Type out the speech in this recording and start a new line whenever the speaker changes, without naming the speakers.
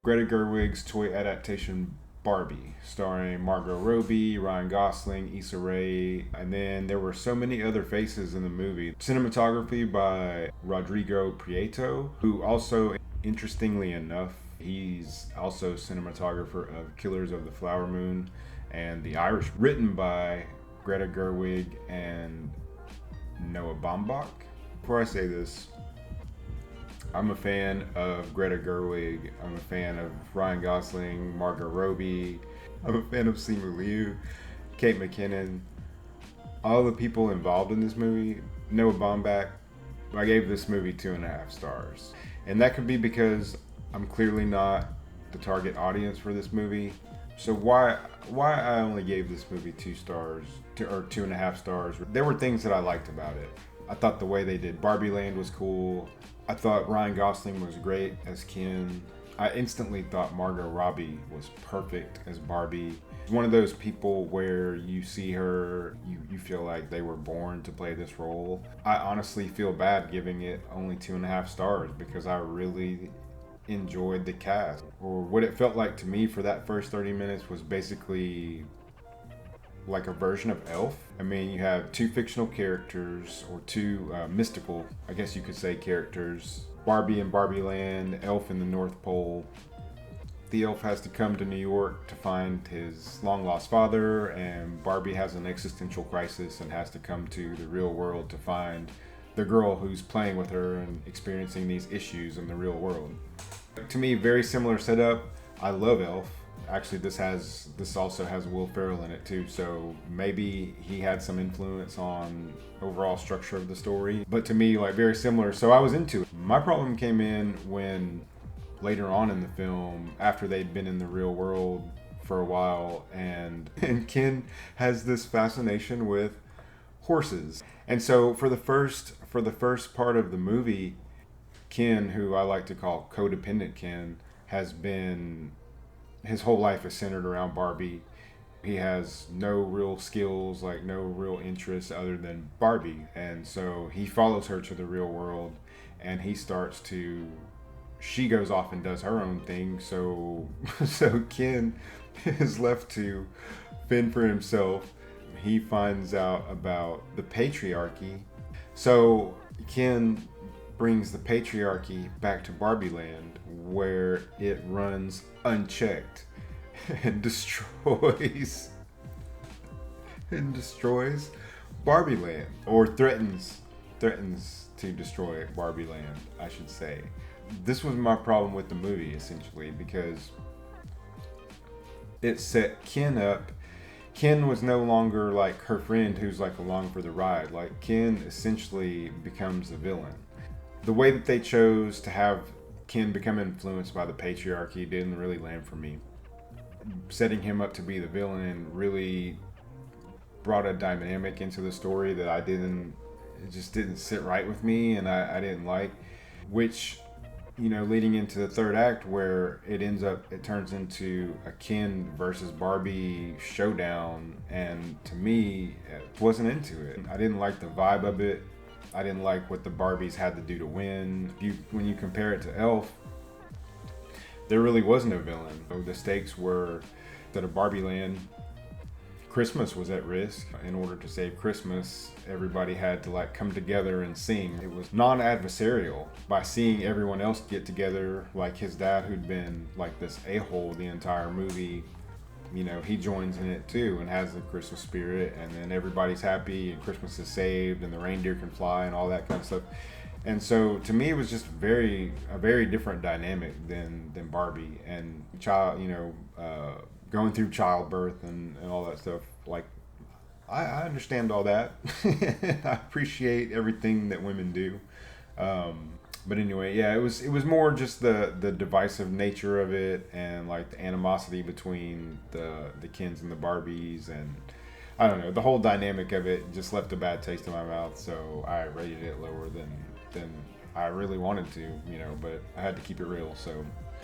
Greta Gerwig's toy adaptation Barbie, starring Margot Robbie, Ryan Gosling, Issa Rae, and then there were so many other faces in the movie. Cinematography by Rodrigo Prieto, who also, interestingly enough, he's also cinematographer of Killers of the Flower Moon and The Irish, written by Greta Gerwig and Noah Baumbach. Before I say this, I'm a fan of Greta Gerwig. I'm a fan of Ryan Gosling, Margot Robbie. I'm a fan of Simu Liu, Kate McKinnon. All the people involved in this movie. Noah Baumbach, I gave this movie 2.5 stars. And that could be because I'm clearly not the target audience for this movie. So why I only gave this movie 2 stars, or 2.5 stars. There were things that I liked about it. I thought the way they did Barbie Land was cool. I thought Ryan Gosling was great as Ken. I instantly thought Margot Robbie was perfect as Barbie. One of those people where you see her, you feel like they were born to play this role. I honestly feel bad giving it only 2.5 stars because I really enjoyed the cast. Or what it felt like to me for that first 30 minutes was basically like a version of Elf. I mean, you have 2 fictional characters, or 2 mystical, I guess you could say, characters. Barbie in Barbie Land, Elf in the North Pole. The elf has to come to New York to find his long-lost father, and Barbie has an existential crisis and has to come to the real world to find the girl who's playing with her and experiencing these issues in the real world. To me, very similar setup. I love Elf. Actually, this also has Will Ferrell in it too, so maybe he had some influence on overall structure of the story. But to me, like, very similar, so I was into it. My problem came in when later on in the film, after they'd been in the real world for a while, and Ken has this fascination with horses. And so for the first part of the movie, Ken, who I like to call codependent Ken, his whole life is centered around Barbie. He has no real skills, like no real interests other than Barbie. And so he follows her to the real world, and she goes off and does her own thing. So Ken is left to fend for himself. He finds out about the patriarchy. So Ken brings the patriarchy back to Barbie Land, where it runs unchecked and destroys Barbie Land, or threatens to destroy Barbie Land, I should say. This was my problem with the movie, essentially, because it set Ken up. Ken was no longer like her friend who's like along for the ride. Like, Ken essentially becomes the villain. The way that they chose to have Ken become influenced by the patriarchy didn't really land for me. Setting him up to be the villain really brought a dynamic into the story that it just didn't sit right with me, and I didn't like, which, leading into the third act, where it turns into a Ken versus Barbie showdown, and to me, I wasn't into it. I didn't like the vibe of it. I didn't like what the Barbies had to do to win. When you compare it to Elf, there really was no villain. The stakes were that at Barbie Land, Christmas was at risk. In order to save Christmas, everybody had to come together and sing. It was non-adversarial. By seeing everyone else get together, like his dad, who'd been like this a-hole the entire movie, he joins in it too and has the Christmas spirit, and then everybody's happy and Christmas is saved and the reindeer can fly and all that kind of stuff. And so to me, it was just a very different dynamic than Barbie, and going through childbirth and all that stuff. Like, I understand all that. I appreciate everything that women do. But anyway, yeah, it was more just the divisive nature of it, and like the animosity between the Kens and the Barbies, and I don't know, the whole dynamic of it just left a bad taste in my mouth. So I rated it lower than I really wanted to, but I had to keep it real. So